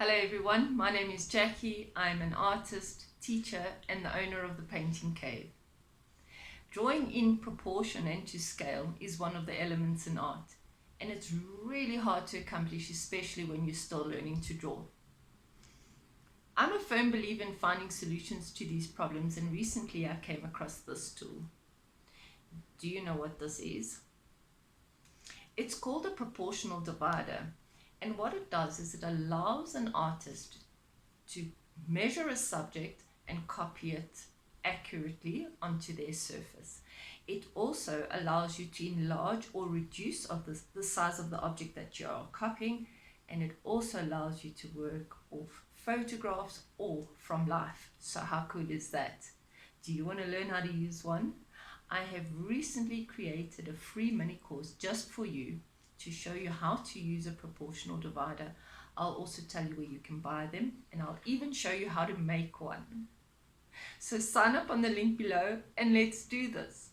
Hello everyone, my name is Jackie. I'm an artist, teacher and the owner of the Painting Cave. Drawing in proportion and to scale is one of the elements in art, and it's really hard to accomplish, especially when you're still learning to draw. I'm a firm believer in finding solutions to these problems, and recently I came across this tool. Do you know what this is? It's called a proportional divider. And what it does is it allows an artist to measure a subject and copy it accurately onto their surface. It also allows you to enlarge or reduce the size of the object that you are copying, and it also allows you to work off photographs or from life. So how cool is that? Do you want to learn how to use one? I have recently created a free mini course just for you to show you how to use a proportional divider. I'll also tell you where you can buy them, and I'll even show you how to make one. So sign up on the link below and let's do this.